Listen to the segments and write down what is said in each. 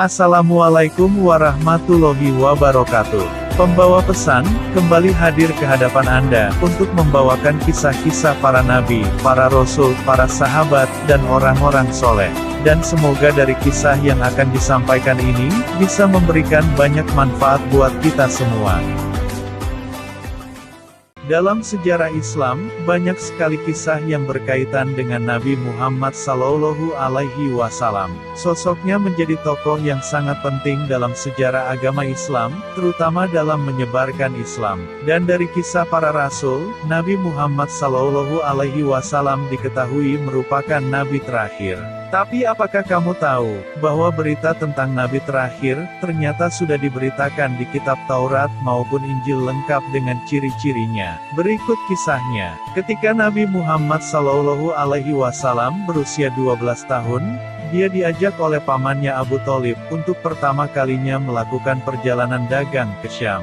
Assalamualaikum warahmatullahi wabarakatuh. Pembawa pesan, kembali hadir ke hadapan Anda, untuk membawakan kisah-kisah para nabi, para rasul, para sahabat, dan orang-orang soleh. Dan semoga dari kisah yang akan disampaikan ini, bisa memberikan banyak manfaat buat kita semua. Dalam sejarah Islam, banyak sekali kisah yang berkaitan dengan Nabi Muhammad Sallallahu Alaihi Wasallam. Sosoknya menjadi tokoh yang sangat penting dalam sejarah agama Islam, terutama dalam menyebarkan Islam. Dan dari kisah para rasul, Nabi Muhammad Sallallahu Alaihi Wasallam diketahui merupakan Nabi terakhir. Tapi apakah kamu tahu, bahwa berita tentang Nabi terakhir, ternyata sudah diberitakan di kitab Taurat maupun Injil lengkap dengan ciri-cirinya. Berikut kisahnya. Ketika Nabi Muhammad Sallallahu Alaihi Wasallam berusia 12 tahun, dia diajak oleh pamannya Abu Thalib, untuk pertama kalinya melakukan perjalanan dagang ke Syam.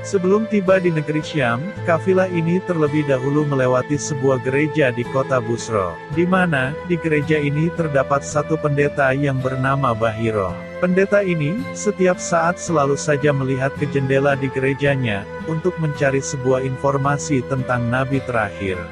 Sebelum tiba di negeri Syam, kafilah ini terlebih dahulu melewati sebuah gereja di kota Busra, di mana, di gereja ini terdapat satu pendeta yang bernama Bahiro. Pendeta ini, setiap saat selalu saja melihat ke jendela di gerejanya, untuk mencari sebuah informasi tentang Nabi terakhir.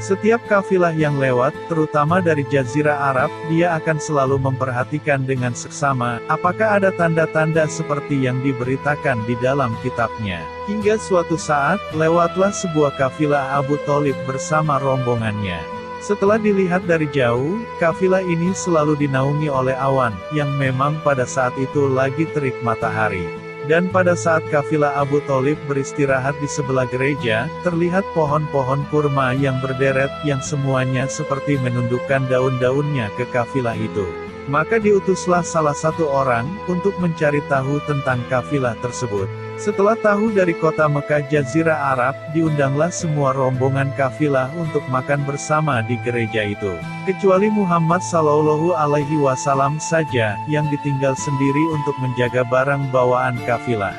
Setiap kafilah yang lewat, terutama dari Jazirah Arab, dia akan selalu memperhatikan dengan seksama, apakah ada tanda-tanda seperti yang diberitakan di dalam kitabnya. Hingga suatu saat, lewatlah sebuah kafilah Abu Thalib bersama rombongannya. Setelah dilihat dari jauh, kafilah ini selalu dinaungi oleh awan, yang memang pada saat itu lagi terik matahari. Dan pada saat kafilah Abu Thalib beristirahat di sebelah gereja, terlihat pohon-pohon kurma yang berderet, yang semuanya seperti menundukkan daun-daunnya ke kafilah itu. Maka diutuslah salah satu orang, untuk mencari tahu tentang kafilah tersebut. Setelah tahu dari kota Mekah Jazirah Arab, diundanglah semua rombongan kafilah untuk makan bersama di gereja itu. Kecuali Muhammad Sallallahu Alaihi Wasallam saja, yang ditinggal sendiri untuk menjaga barang bawaan kafilah.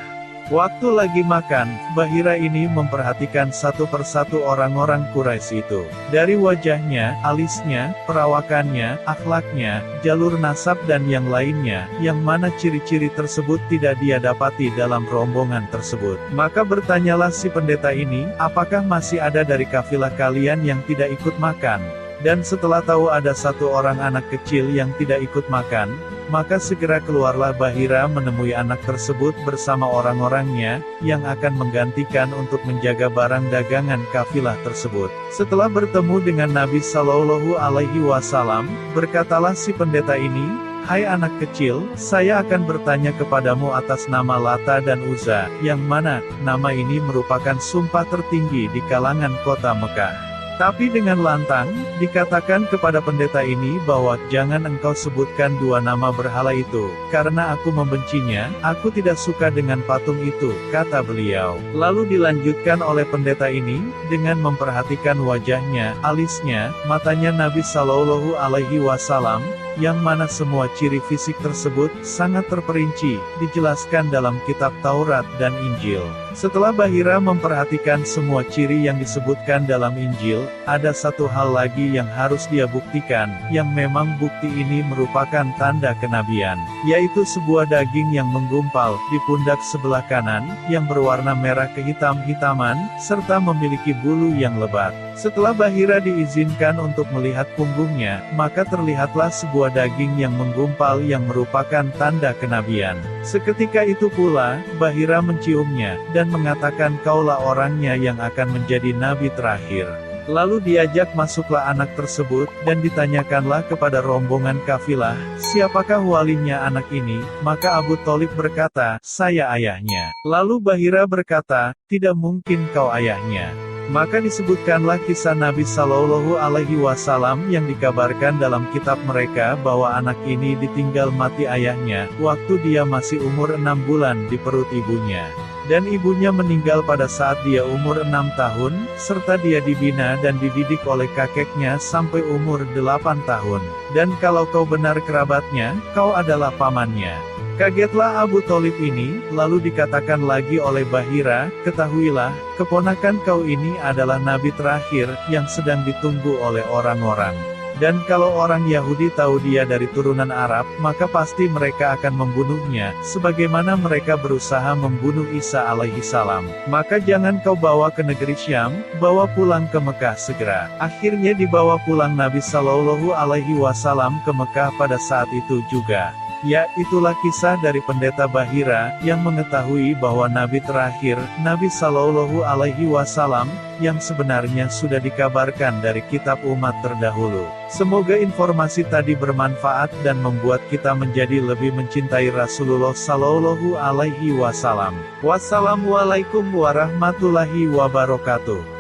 Waktu lagi makan, Bahira ini memperhatikan satu persatu orang-orang Quraisy itu. Dari wajahnya, alisnya, perawakannya, akhlaknya, jalur nasab dan yang lainnya, yang mana ciri-ciri tersebut tidak dia dapati dalam rombongan tersebut. Maka bertanyalah si pendeta ini, apakah masih ada dari kafilah kalian yang tidak ikut makan? Dan setelah tahu ada satu orang anak kecil yang tidak ikut makan, maka segera keluarlah Bahira menemui anak tersebut bersama orang-orangnya, yang akan menggantikan untuk menjaga barang dagangan kafilah tersebut. Setelah bertemu dengan Nabi Sallallahu Alaihi Wasallam, berkatalah si pendeta ini, "Hai anak kecil, saya akan bertanya kepadamu atas nama Lata dan Uzza, yang mana, nama ini merupakan sumpah tertinggi di kalangan kota Mekah." Tapi dengan lantang, dikatakan kepada pendeta ini bahwa jangan engkau sebutkan dua nama berhala itu, karena aku membencinya, aku tidak suka dengan patung itu, kata beliau. Lalu dilanjutkan oleh pendeta ini, dengan memperhatikan wajahnya, alisnya, matanya Nabi Sallallahu Alaihi Wasallam, yang mana semua ciri fisik tersebut, sangat terperinci, dijelaskan dalam kitab Taurat dan Injil. Setelah Bahira memperhatikan semua ciri yang disebutkan dalam Injil, ada satu hal lagi yang harus dia buktikan, yang memang bukti ini merupakan tanda kenabian, yaitu sebuah daging yang menggumpal, di pundak sebelah kanan, yang berwarna merah kehitam-hitaman, serta memiliki bulu yang lebat. Setelah Bahira diizinkan untuk melihat punggungnya, maka terlihatlah sebuah daging yang menggumpal yang merupakan tanda kenabian. Seketika itu pula, Bahira menciumnya, dan mengatakan kaulah orangnya yang akan menjadi nabi terakhir. Lalu diajak masuklah anak tersebut, dan ditanyakanlah kepada rombongan kafilah, siapakah walinya anak ini? Maka Abu Thalib berkata, saya ayahnya. Lalu Bahira berkata, tidak mungkin kau ayahnya. Maka disebutkanlah kisah Nabi Sallallahu Alaihi Wasallam yang dikabarkan dalam kitab mereka bahwa anak ini ditinggal mati ayahnya, waktu dia masih umur 6 bulan di perut ibunya. Dan ibunya meninggal pada saat dia umur 6 tahun, serta dia dibina dan dididik oleh kakeknya sampai umur 8 tahun. Dan kalau kau benar kerabatnya, kau adalah pamannya. Kagetlah Abu Thalib ini, lalu dikatakan lagi oleh Bahira, ketahuilah, keponakan kau ini adalah nabi terakhir, yang sedang ditunggu oleh orang-orang. Dan kalau orang Yahudi tahu dia dari turunan Arab, maka pasti mereka akan membunuhnya, sebagaimana mereka berusaha membunuh Isa alaihi salam. Maka jangan kau bawa ke negeri Syam, bawa pulang ke Mekah segera. Akhirnya dibawa pulang Nabi Shallallahu alaihi wasallam ke Mekah pada saat itu juga. Ya, itulah kisah dari pendeta Bahira, yang mengetahui bahwa Nabi terakhir, Nabi Shallallahu alaihi wasallam, yang sebenarnya sudah dikabarkan dari kitab umat terdahulu. Semoga informasi tadi bermanfaat dan membuat kita menjadi lebih mencintai Rasulullah Shallallahu alaihi wasallam. Wassalamualaikum warahmatullahi wabarakatuh.